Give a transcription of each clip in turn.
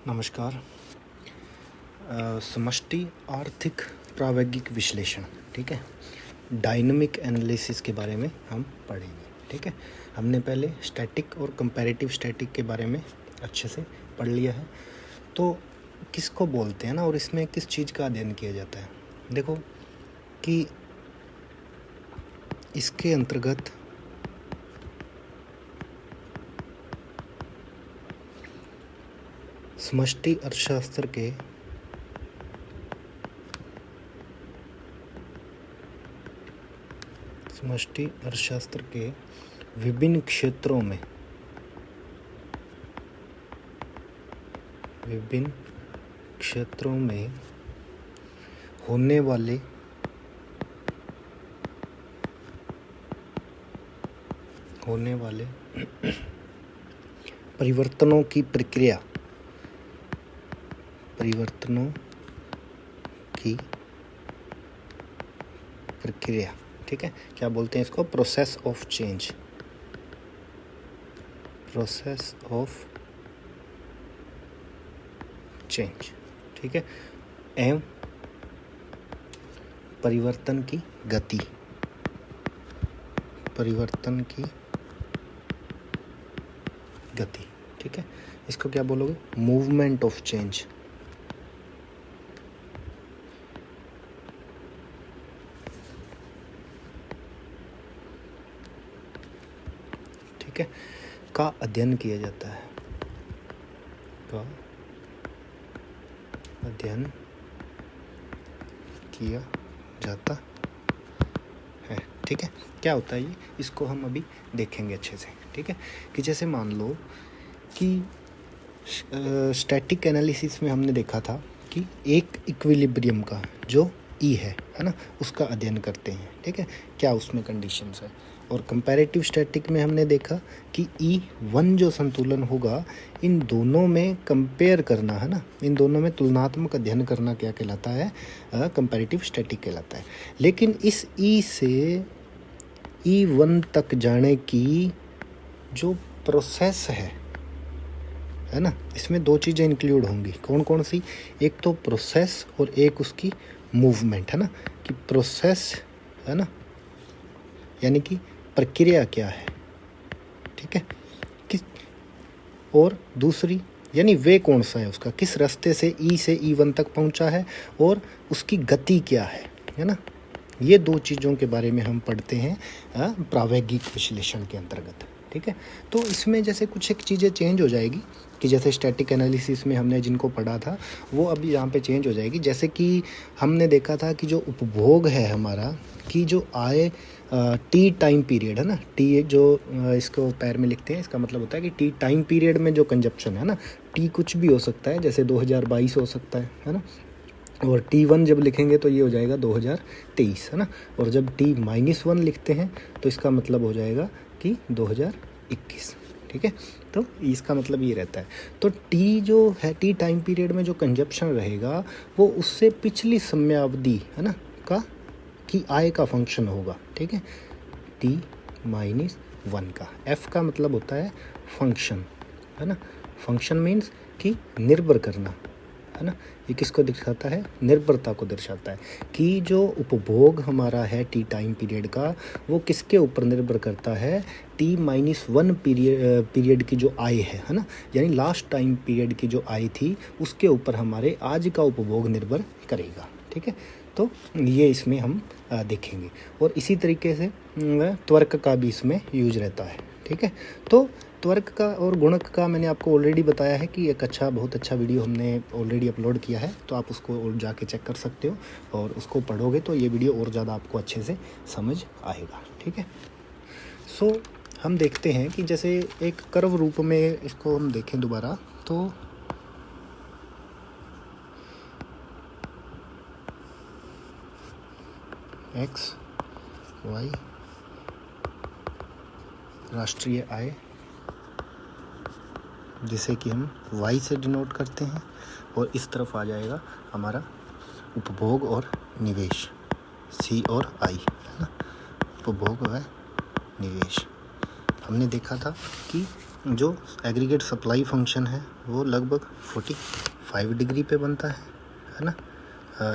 नमस्कार। समष्टि आर्थिक प्रायोगिक विश्लेषण, ठीक है, डायनामिक एनालिसिस के बारे में हम पढ़ेंगे। ठीक है, हमने पहले स्टैटिक और कंपैरेटिव स्टैटिक के बारे में अच्छे से पढ़ लिया है। तो किसको बोलते हैं ना, और इसमें किस चीज़ का अध्ययन किया जाता है। देखो कि इसके अंतर्गत समष्टि अर्थशास्त्र के विभिन्न क्षेत्रों में होने वाले परिवर्तनों की प्रक्रिया, ठीक है, क्या बोलते हैं इसको, प्रोसेस ऑफ चेंज, ठीक है, एवं परिवर्तन की गति, ठीक है, इसको क्या बोलोगे, मूवमेंट ऑफ चेंज। ठीक है, का अध्ययन किया जाता है, ठीक है। क्या होता है ये, इसको हम अभी देखेंगे अच्छे से। ठीक है, कि जैसे मान लो कि स्टैटिक एनालिसिस में हमने देखा था कि एक इक्विलिब्रियम का जो ई है ना, उसका अध्ययन करते हैं। ठीक है, क्या उसमें कंडीशंस है। और कंपैरेटिव स्टैटिक में हमने देखा कि E1 जो संतुलन होगा, इन दोनों में कंपेयर करना है ना, इन दोनों में तुलनात्मक अध्ययन करना क्या कहलाता है, कंपैरेटिव स्टैटिक कहलाता है। लेकिन इस E से E1 तक जाने की जो प्रोसेस है ना, इसमें दो चीज़ें इंक्लूड होंगी। कौन कौन सी, एक तो प्रोसेस और एक उसकी मूवमेंट, है ना, कि प्रोसेस है ना, यानी कि प्रक्रिया क्या है, ठीक है, किस, और दूसरी यानी वे कौन सा है, उसका किस रास्ते से E से E1 तक पहुंचा है, और उसकी गति क्या है ना। ये दो चीज़ों के बारे में हम पढ़ते हैं प्रायोगिक विश्लेषण के अंतर्गत। ठीक है, तो इसमें जैसे कुछ एक चीज़ें चेंज हो जाएगी, कि जैसे स्टैटिक एनालिसिस में हमने जिनको पढ़ा था वो अभी यहाँ पे चेंज हो जाएगी। जैसे कि हमने देखा था कि जो उपभोग है हमारा, कि जो आय टी टाइम पीरियड है ना, टी जो इसको पैर में लिखते हैं, इसका मतलब होता है कि टी टाइम पीरियड में जो कंजप्शन है ना, टी कुछ भी हो सकता है, जैसे 2022 हो सकता है ना, और T1 जब लिखेंगे तो ये हो जाएगा 2023, है ना, और जब T-1 लिखते हैं तो इसका मतलब हो जाएगा कि 2021। ठीक है, तो इसका मतलब ये रहता है। तो T जो है, T टाइम पीरियड में जो कंजप्शन रहेगा वो उससे पिछली समयावधि है ना की आय का फंक्शन होगा। ठीक है, T-1 का, F का मतलब होता है फंक्शन, है ना, फंक्शन मीन्स कि निर्भर करना, है ना। ये किसको दिखाता है, निर्भरता को दर्शाता है, कि जो उपभोग हमारा है टी टाइम पीरियड का, वो किसके ऊपर निर्भर करता है, T-1 पीरियड की जो आय है ना, यानी लास्ट टाइम पीरियड की जो आय थी उसके ऊपर हमारे आज का उपभोग निर्भर करेगा। ठीक है, तो ये इसमें हम देखेंगे। और इसी तरीके से त्वरक का भी इसमें यूज रहता है। ठीक है, तो त्वरक का और गुणक का मैंने आपको ऑलरेडी बताया है कि एक बहुत अच्छा वीडियो हमने ऑलरेडी अपलोड किया है, तो आप उसको और जाके चेक कर सकते हो, और उसको पढ़ोगे तो ये वीडियो और ज़्यादा आपको अच्छे से समझ आएगा। ठीक है, सो हम देखते हैं कि जैसे एक कर्व रूप में इसको हम देखें दोबारा, तो एक्स वाई राष्ट्रीय आय, जिसे कि हम y से डिनोट करते हैं, और इस तरफ आ जाएगा हमारा उपभोग और निवेश, C और I, है ना, उपभोग व निवेश। हमने देखा था कि जो एग्रीगेट सप्लाई फंक्शन है वो लगभग 45 डिग्री पे बनता है ना।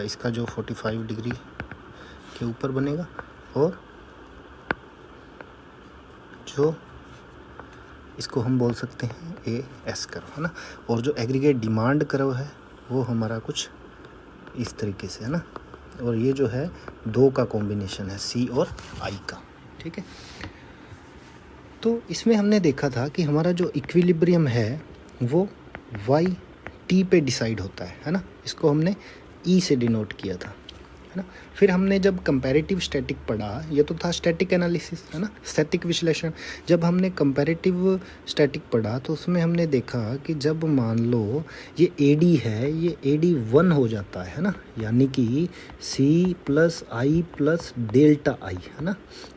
इसका जो 45 डिग्री के ऊपर बनेगा, और जो इसको हम बोल सकते हैं AS कर्व, है ना। और जो एग्रीगेट डिमांड कर्व है वो हमारा कुछ इस तरीके से है ना। और ये जो है दो का कॉम्बिनेशन है, C और I का, ठीक है। तो इसमें हमने देखा था कि हमारा जो इक्विलिब्रियम है वो YT पे डिसाइड होता है ना। इसको हमने E से डिनोट किया था, है ना। फिर हमने जब कंपैरेटिव स्टैटिक पढ़ा, ये तो था स्टैटिक एनालिसिस, है ना, स्थैतिक विश्लेषण। जब हमने कंपैरेटिव स्टैटिक पढ़ा तो उसमें हमने देखा कि जब मान लो ये AD है, ये AD 1 हो जाता है ना, यानी कि C + I + डेल्टा I, है ना।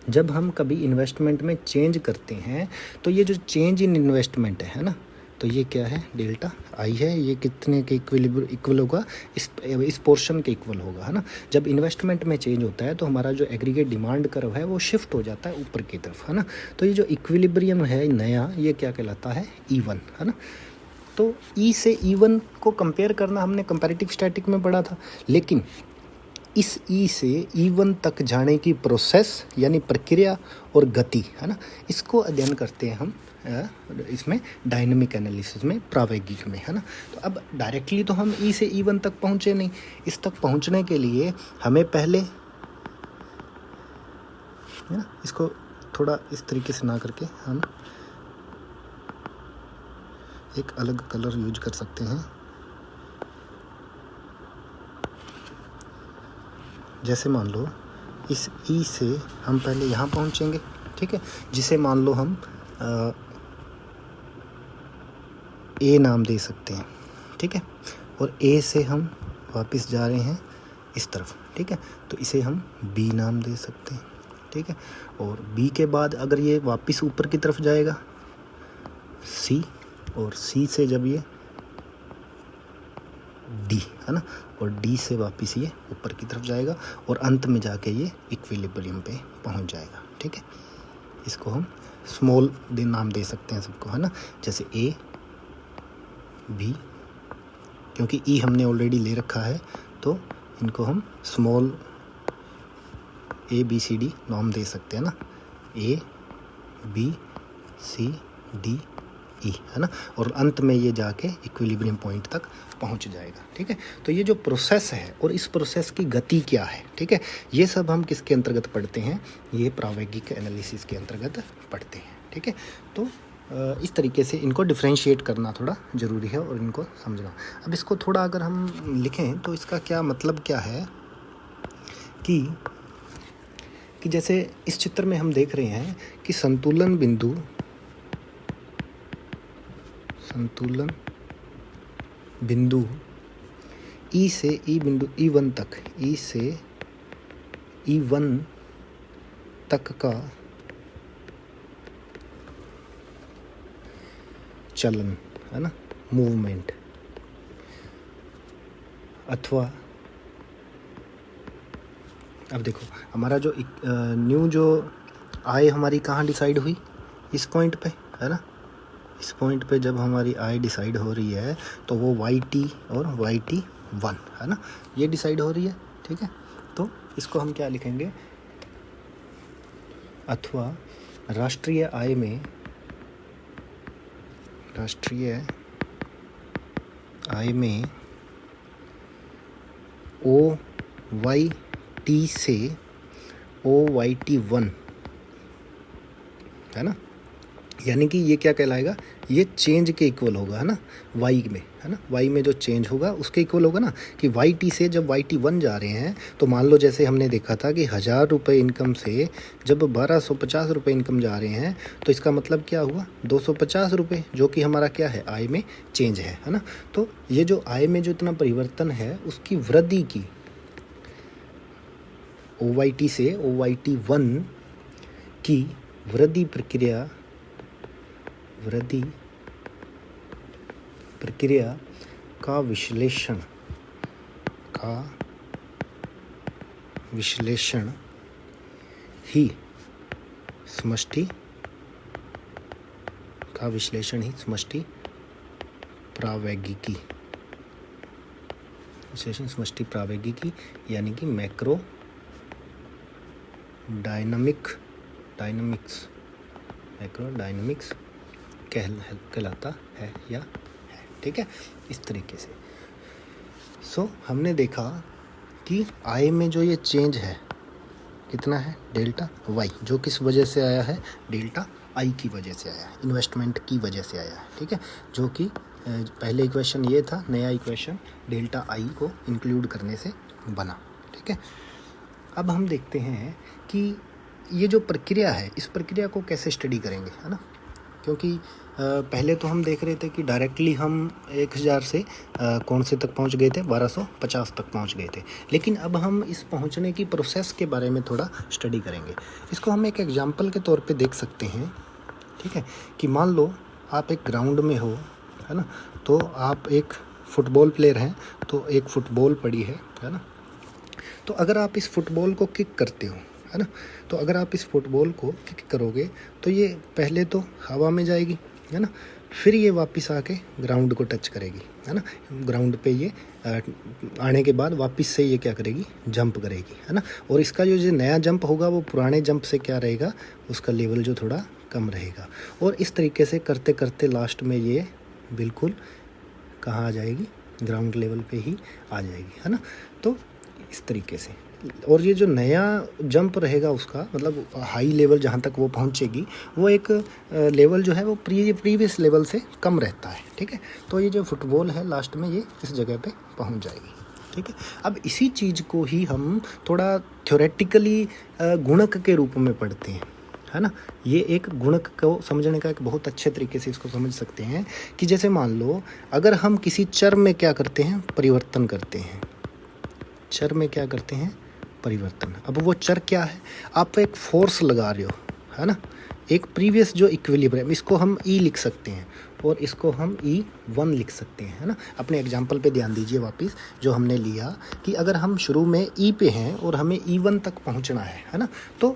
जब हम कभी इन्वेस्टमेंट में चेंज करते हैं तो ये जो चेंज इन इन्वेस्टमेंट है ना, तो ये क्या है, डेल्टा I है। ये कितने के इक्वल होगा, इस पोर्शन के इक्वल होगा, है ना। जब इन्वेस्टमेंट में चेंज होता है तो हमारा जो एग्रीगेट डिमांड कर्व है वो शिफ्ट हो जाता है ऊपर की तरफ, है ना। तो ये जो इक्विलिब्रियम है नया, ये क्या कहलाता है, E1, है ना। तो E से E1 को कंपेयर करना हमने कंपैरेटिव स्टैटिक में पढ़ा था, लेकिन इस E से E1 तक जाने की प्रोसेस यानी प्रक्रिया और गति, है ना, इसको अध्ययन करते हैं हम इसमें डायनेमिक एनालिसिस में, प्रावैगिक में, है ना। तो अब डायरेक्टली तो हम E से E1 तक पहुँचे नहीं। इस तक पहुँचने के लिए हमें पहले, है ना, इसको थोड़ा इस तरीके से ना करके हम एक अलग कलर यूज कर सकते हैं। जैसे मान लो इस E से हम पहले यहाँ पहुँचेंगे, ठीक है, जिसे मान लो हम A नाम दे सकते हैं, ठीक है। और A से हम वापस जा रहे हैं इस तरफ, ठीक है, तो इसे हम B नाम दे सकते हैं, ठीक है। और B के बाद अगर ये वापस ऊपर की तरफ जाएगा C, और C से जब ये D, है ना, और D से वापस ये ऊपर की तरफ जाएगा और अंत में जाके ये इक्विलिब्रियम पे पहुंच जाएगा, ठीक है। इसको हम स्मॉल नाम दे सकते हैं सबको, है ना, जैसे A B, क्योंकि E हमने ऑलरेडी ले रखा है तो इनको हम स्मॉल ABCD नाम दे सकते हैं ना, A B C D E, है ना। और अंत में ये जाके इक्विलिब्रियम पॉइंट तक पहुंच जाएगा, ठीक है। तो ये जो प्रोसेस है और इस प्रोसेस की गति क्या है, ठीक है, ये सब हम किसके अंतर्गत पढ़ते हैं, ये प्रावैगिक एनालिसिस के अंतर्गत पढ़ते हैं, ठीक है। तो इस तरीके से इनको डिफ्रेंशिएट करना थोड़ा ज़रूरी है और इनको समझना। अब इसको थोड़ा अगर हम लिखें तो इसका क्या मतलब क्या है कि जैसे इस चित्र में हम देख रहे हैं कि संतुलन बिंदु E से E बिंदु E1 तक, E से E1 तक का चलन, है ना, मूवमेंट, अथवा अब देखो हमारा जो न्यू जो आय हमारी कहाँ डिसाइड हुई, इस पॉइंट पे, है ना। इस पॉइंट पे जब हमारी आय डिसाइड हो रही है तो वो YT और YT1, है ना, ये डिसाइड हो रही है, ठीक है। तो इसको हम क्या लिखेंगे, अथवा राष्ट्रीय आय में OYT से OYT1, है ना, यानी कि ये क्या कहलाएगा, ये चेंज के इक्वल होगा, है ना, Y में, है ना, Y में जो चेंज होगा उसके इक्वल होगा ना, कि YT से जब YT1 जा रहे हैं तो मान लो जैसे हमने देखा था कि 1000 रुपये इनकम से जब 1250 रुपये इनकम जा रहे हैं तो इसका मतलब क्या हुआ, 250 रुपये, जो कि हमारा क्या है, आय में चेंज है ना। तो ये जो आय में जो इतना परिवर्तन है उसकी वृद्धि की, OYT से OYT1 की वृद्धि प्रक्रिया का विश्लेषण ही समष्टि का विश्लेषण ही समष्टि प्रावैगिकी, विश्लेषण समष्टि प्रावैगिकी यानी कि मैक्रो डायनामिक्स कहलाता है या है। ठीक है, इस तरीके से। सो हमने देखा कि आई में जो ये चेंज है कितना है, डेल्टा वाई, जो किस वजह से आया है, डेल्टा आई की वजह से आया है, इन्वेस्टमेंट की वजह से आया है। ठीक है, जो कि पहले इक्वेशन ये था, नया इक्वेशन डेल्टा आई को इंक्लूड करने से बना। ठीक है, अब हम देखते हैं कि ये जो प्रक्रिया है, इस प्रक्रिया को कैसे स्टडी करेंगे, है ना। क्योंकि पहले तो हम देख रहे थे कि डायरेक्टली हम 1000 से कौन से तक पहुंच गए थे, 1250 तक पहुंच गए थे। लेकिन अब हम इस पहुंचने की प्रोसेस के बारे में थोड़ा स्टडी करेंगे। इसको हम एक एग्जांपल के तौर पे देख सकते हैं। ठीक है, कि मान लो आप एक ग्राउंड में हो, है ना, तो आप एक फुटबॉल प्लेयर हैं, तो एक फुटबॉल पड़ी है ना। तो अगर आप इस फुटबॉल को किक करते हो, है ना, तो अगर आप इस फुटबॉल को किक करोगे तो ये पहले तो हवा में जाएगी, है ना, फिर ये वापस आके ग्राउंड को टच करेगी, है ना। ग्राउंड पे ये आने के बाद वापस से ये क्या करेगी, जंप करेगी, है ना। और इसका जो नया जंप होगा वो पुराने जंप से क्या रहेगा, उसका लेवल जो थोड़ा कम रहेगा। और इस तरीके से करते करते लास्ट में ये बिल्कुल कहाँ आ जाएगी, ग्राउंड लेवल पे ही आ जाएगी, है ना। तो इस तरीके से, और ये जो नया जंप रहेगा उसका मतलब हाई लेवल जहाँ तक वो पहुँचेगी, वो एक लेवल जो है वो प्रीवियस लेवल से कम रहता है। ठीक है, तो ये जो फुटबॉल है लास्ट में ये इस जगह पे पहुँच जाएगी। ठीक है, अब इसी चीज़ को ही हम थोड़ा थ्योरेटिकली गुणक के रूप में पढ़ते हैं, है ना। ये एक गुणक को समझने का एक बहुत अच्छे तरीके से इसको समझ सकते हैं कि जैसे मान लो अगर हम किसी चर में क्या करते हैं, परिवर्तन करते हैं, चर में क्या करते हैं, परिवर्तन। अब वो चर क्या है, आप एक फोर्स लगा रहे हो, है ना, एक प्रीवियस जो इक्विलिब्रियम, इसको हम ई लिख सकते हैं और इसको हम E1 लिख सकते हैं, है ना। अपने एग्जाम्पल पे ध्यान दीजिए वापस, जो हमने लिया कि अगर हम शुरू में E पे हैं और हमें E1 तक पहुंचना है ना, तो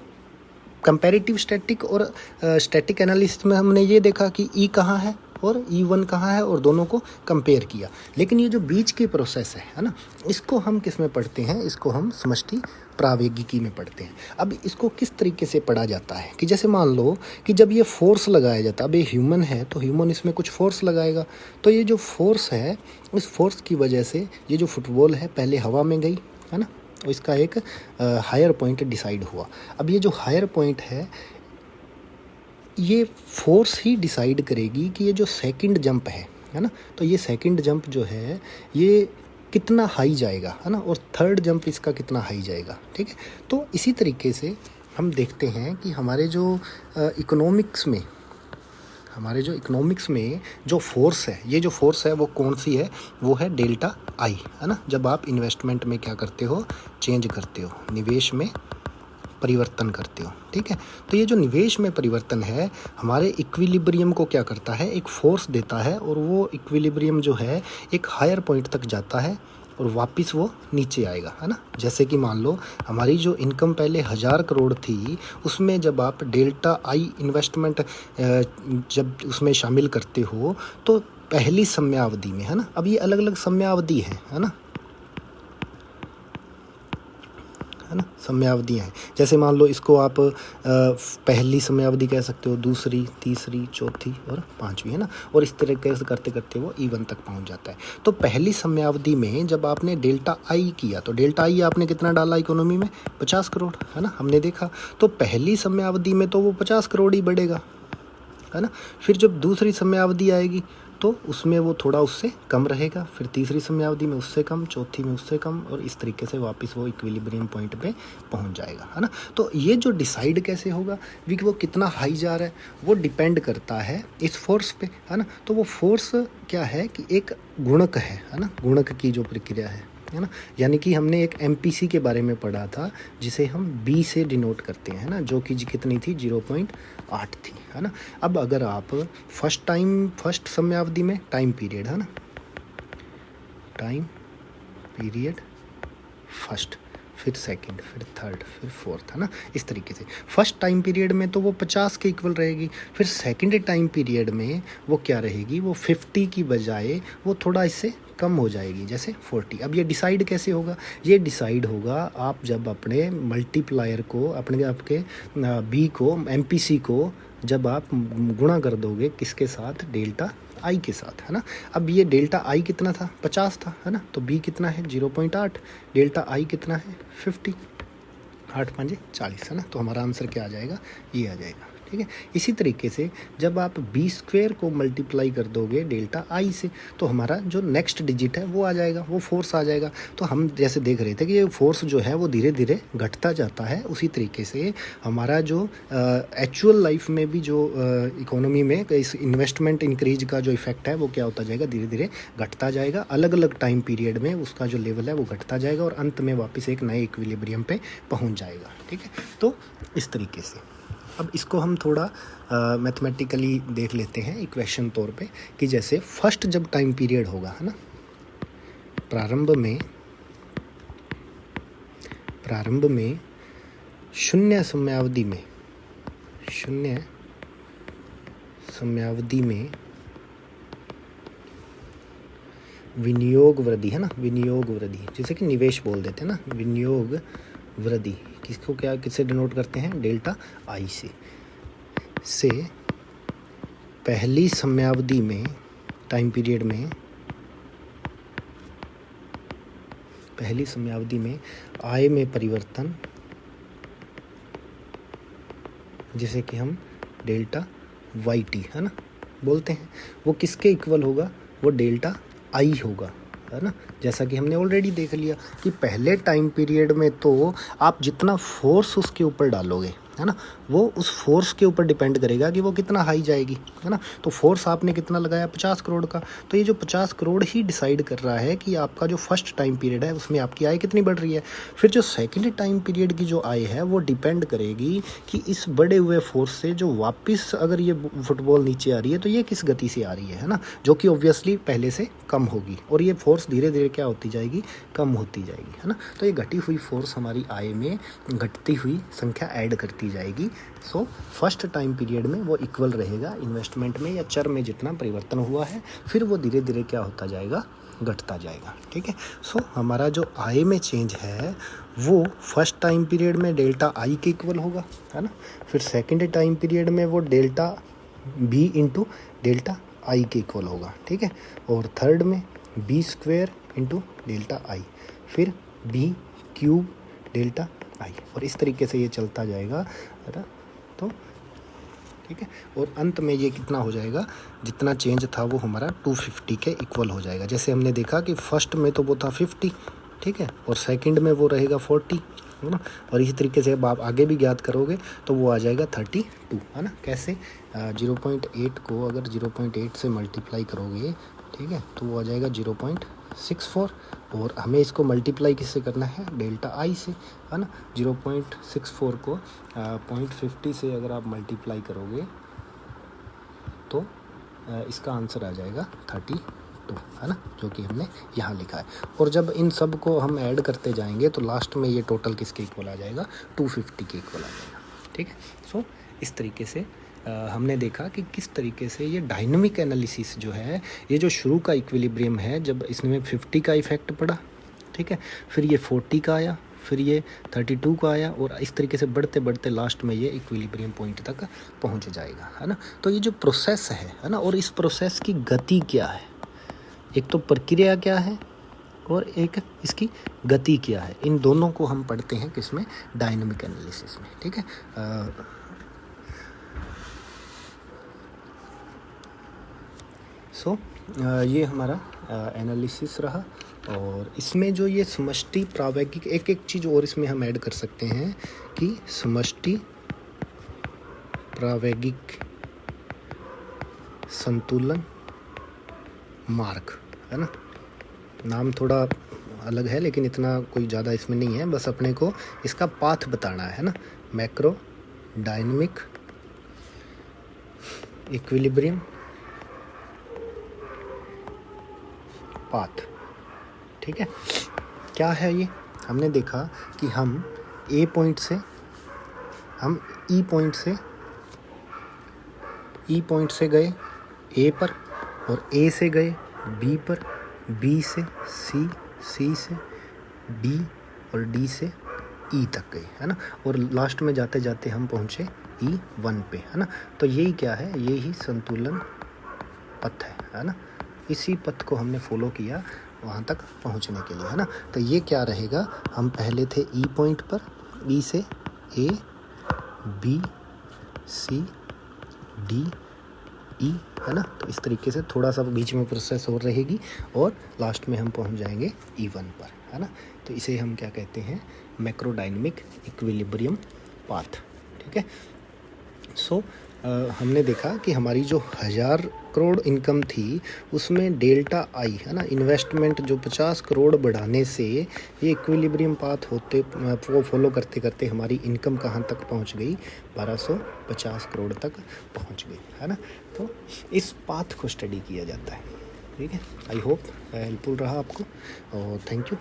कंपैरेटिव स्टैटिक और स्टैटिक एनालिसिस में हमने ये देखा कि E कहाँ है और E1 कहाँ है और दोनों को कंपेयर किया। लेकिन ये जो बीच की प्रोसेस है ना, इसको हम किस में पढ़ते हैं, इसको हम समष्टि प्रावैगिकी में पढ़ते हैं। अब इसको किस तरीके से पढ़ा जाता है कि जैसे मान लो कि जब ये फोर्स लगाया जाता है, अब ये ह्यूमन है तो ह्यूमन इसमें कुछ फोर्स लगाएगा, तो ये जो फोर्स है, इस फोर्स की वजह से ये जो फुटबॉल है पहले हवा में गई, है ना, और इसका एक हायर पॉइंट डिसाइड हुआ। अब ये जो हायर पॉइंट है, ये फोर्स ही डिसाइड करेगी कि ये जो सेकंड जंप है ना, तो ये सेकंड जंप जो है ये कितना हाई जाएगा, है ना, और थर्ड जंप इसका कितना हाई जाएगा। ठीक है, तो इसी तरीके से हम देखते हैं कि हमारे जो इकोनॉमिक्स में जो फोर्स है, ये जो फोर्स है वो कौन सी है, वो है डेल्टा आई, है ना। जब आप इन्वेस्टमेंट में क्या करते हो, चेंज करते हो, निवेश में परिवर्तन करते हो। ठीक है, तो ये जो निवेश में परिवर्तन है हमारे इक्विलिब्रियम को क्या करता है, एक फोर्स देता है, और वो इक्विलिब्रियम जो है एक हायर पॉइंट तक जाता है और वापस वो नीचे आएगा, है ना। जैसे कि मान लो हमारी जो इनकम पहले 1000 करोड़ थी, उसमें जब आप डेल्टा आई इन्वेस्टमेंट जब उसमें शामिल करते हो तो पहली समयावधि में, है ना, अब ये अलग अलग समयावधि है ना, समयावधियाँ हैं। जैसे मान लो इसको आप पहली समयावधि कह सकते हो, दूसरी, तीसरी, चौथी और पांचवी, है ना, और इस तरीके से करते करते वो E1 तक पहुंच जाता है। तो पहली समयावधि में जब आपने डेल्टा आई किया, तो डेल्टा आई आपने कितना डाला इकोनॉमी में, 50 करोड़, है ना, हमने देखा। तो पहली समयावधि में तो वो 50 करोड़ ही बढ़ेगा, है ना। फिर जब दूसरी समयावधि आएगी तो उसमें वो थोड़ा उससे कम रहेगा, फिर तीसरी समयावधि में उससे कम, चौथी में उससे कम, और इस तरीके से वापस वो इक्विलिब्रियम पॉइंट पे पहुंच जाएगा, है ना। तो ये जो डिसाइड कैसे होगा कि वो कितना हाई जा रहा है, वो डिपेंड करता है इस फोर्स पे, है ना। तो वो फोर्स क्या है कि एक गुणक है ना, गुणक की जो प्रक्रिया है ना, यानी कि हमने एक MPC के बारे में पढ़ा था जिसे हम B से डिनोट करते हैं ना, जो कि कितनी थी, 0.8 थी, है ना। अब अगर आप फर्स्ट समयावधि में टाइम पीरियड, है ना, टाइम पीरियड फर्स्ट, फिर सेकंड, फिर थर्ड, फिर फोर्थ, है ना, इस तरीके से। फर्स्ट टाइम पीरियड में तो वो 50 के इक्वल रहेगी, फिर सेकंड टाइम पीरियड में वो क्या रहेगी, वो 50 की बजाय वो थोड़ा इससे कम हो जाएगी, जैसे 40। अब ये डिसाइड कैसे होगा, ये डिसाइड होगा आप जब अपने मल्टीप्लायर को, अपने आपके बी को, MPC को जब आप गुणा कर दोगे किसके साथ, डेल्टा आई के साथ, है ना। अब ये डेल्टा आई कितना था, 50 था, है ना, तो बी कितना है 0.8, डेल्टा आई कितना है 50, 8 5 40, है ना। तो हमारा आंसर क्या आ जाएगा, ये आ जाएगा, ठीक है। इसी तरीके से जब आप बी स्क्वेयर को मल्टीप्लाई कर दोगे डेल्टा आई से, तो हमारा जो नेक्स्ट डिजिट है वो आ जाएगा, वो फोर्स आ जाएगा। तो हम जैसे देख रहे थे कि ये फोर्स जो है वो धीरे धीरे घटता जाता है, उसी तरीके से हमारा जो एक्चुअल लाइफ में भी जो इकोनॉमी में इस इन्वेस्टमेंट इंक्रीज का जो इफेक्ट है वो क्या होता जाएगा, धीरे धीरे घटता जाएगा। अलग अलग टाइम पीरियड में उसका जो लेवल है वो घटता जाएगा और अंत में वापस एक नए इक्विलिब्रियम पे पहुंच जाएगा, ठीक है। तो इस तरीके से अब इसको हम थोड़ा मैथमेटिकली देख लेते हैं इक्वेशन तौर पे, कि जैसे फर्स्ट जब टाइम पीरियड होगा, है ना, प्रारंभ में शून्य समयावधि में विनियोग वृद्धि, है ना, विनियोग वृद्धि, जैसे कि निवेश बोल देते हैं ना, विनियोग वृद्धि किसको क्या किससे डिनोट करते हैं, डेल्टा आई से पहली समयावधि में, टाइम पीरियड में, पहली समयावधि में आय में परिवर्तन, जिसे कि हम डेल्टा वाई टी, है ना, बोलते हैं, वो किसके इक्वल होगा, वो डेल्टा आई होगा, है ना। जैसा कि हमने ऑलरेडी देख लिया कि पहले टाइम पीरियड में तो आप जितना फोर्स उसके ऊपर डालोगे, है ना, वो उस फोर्स के ऊपर डिपेंड करेगा कि वो कितना हाई जाएगी, है ना। तो फोर्स आपने कितना लगाया, 50 करोड़ का, तो ये जो 50 करोड़ ही डिसाइड कर रहा है कि आपका जो फर्स्ट टाइम पीरियड है उसमें आपकी आय कितनी बढ़ रही है। फिर जो सेकंड टाइम पीरियड की जो आय है वो डिपेंड करेगी कि इस बढ़े हुए फोर्स से जो वापस अगर ये फुटबॉल नीचे आ रही है तो ये किस गति से आ रही है ना, जो कि ऑब्वियसली पहले से कम होगी, और ये फोर्स धीरे धीरे क्या होती जाएगी, कम होती जाएगी, है ना। तो ये घटी हुई फोर्स हमारी आय में घटती हुई संख्या ऐड करती जाएगी। सो फर्स्ट टाइम पीरियड में वो इक्वल रहेगा इन्वेस्टमेंट में या चर में जितना परिवर्तन हुआ है, फिर वो धीरे धीरे क्या होता जाएगा, घटता जाएगा, ठीक है। सो हमारा जो आय में चेंज है वो फर्स्ट टाइम पीरियड में डेल्टा आई के इक्वल होगा, है ना, फिर सेकंड टाइम पीरियड में वो delta B into delta I के इक्वल होगा, ठीक है, और थर्ड में B square into delta I, फिर बी क्यूब डेल्टा आई, और इस तरीके से ये चलता जाएगा, है ना। तो ठीक है, और अंत में ये कितना हो जाएगा, जितना चेंज था वो हमारा 250 के इक्वल हो जाएगा। जैसे हमने देखा कि फर्स्ट में तो वो था 50, ठीक है, और सेकंड में वो रहेगा 40, है ना, और इसी तरीके से अब आप आगे भी ज्ञात करोगे तो वो आ जाएगा 32, है ना। कैसे, 0.8 को अगर 0.8 से मल्टीप्लाई करोगे, ठीक है, तो वो आ जाएगा 0.64, और हमें इसको मल्टीप्लाई किससे करना है, डेल्टा आई से, है ना। 0.64 को 0.50 से अगर आप मल्टीप्लाई करोगे तो इसका आंसर आ जाएगा 32, है ना, जो कि हमने यहाँ लिखा है। और जब इन सब को हम ऐड करते जाएंगे तो लास्ट में ये टोटल किसके इक्वल आ जाएगा, 250 के इक्वल आ जाएगा, ठीक है। सो इस तरीके से हमने देखा कि किस तरीके से ये डायनामिक एनालिसिस जो है, ये जो शुरू का इक्विलिब्रियम है, जब इसमें 50 का इफेक्ट पड़ा, ठीक है, फिर ये 40 का आया, फिर ये 32 का आया, और इस तरीके से बढ़ते बढ़ते लास्ट में ये इक्विलिब्रियम पॉइंट तक पहुंच जाएगा, है ना। तो ये जो प्रोसेस है ना, और इस प्रोसेस की गति क्या है, एक तो प्रक्रिया क्या है और एक इसकी गति क्या है, इन दोनों को हम पढ़ते हैं किसमें, डायनामिक एनालिसिस में, ठीक है। सो ये हमारा एनालिसिस रहा, और इसमें जो ये समष्टि प्रावैगिक, एक एक चीज़ और इसमें हम ऐड कर सकते हैं कि समष्टि प्रावैगिक संतुलन मार्ग, है ना। नाम थोड़ा अलग है लेकिन इतना कोई ज़्यादा इसमें नहीं है, बस अपने को इसका पाथ बताना है ना, मैक्रो डायनामिक इक्विलिब्रियम पाथ, ठीक है। क्या है ये, हमने देखा कि हम ए पॉइंट से हम ई पॉइंट से गए ए पर, और ए से गए बी पर, बी से सी, सी से डी, और डी से ई तक गए, है ना। और लास्ट में जाते जाते हम पहुँचे E1 पे, है ना। तो यही क्या है, यही संतुलन पथ है ना। इसी पथ को हमने फॉलो किया वहाँ तक पहुँचने के लिए, है ना। तो ये क्या रहेगा, हम पहले थे ई पॉइंट पर, ई से ए, बी, सी, डी, ई, है ना। तो इस तरीके से थोड़ा सा बीच में प्रोसेस और रहेगी, और लास्ट में हम पहुँच जाएंगे E1 पर, है ना। तो इसे हम क्या कहते हैं, मैक्रोडायनेमिक इक्विलिब्रियम पाथ, ठीक है। सो हमने देखा कि हमारी जो 1000 करोड़ इनकम थी उसमें डेल्टा आई, है ना, इन्वेस्टमेंट जो 50 करोड़ बढ़ाने से ये इक्विलिब्रियम पाथ होते वो फॉलो करते करते हमारी इनकम कहाँ तक पहुँच गई, 1250 करोड़ तक पहुँच गई, है ना। तो इस पाथ को स्टडी किया जाता है, ठीक है। आई होप हेल्पफुल रहा आपको, और थैंक यू।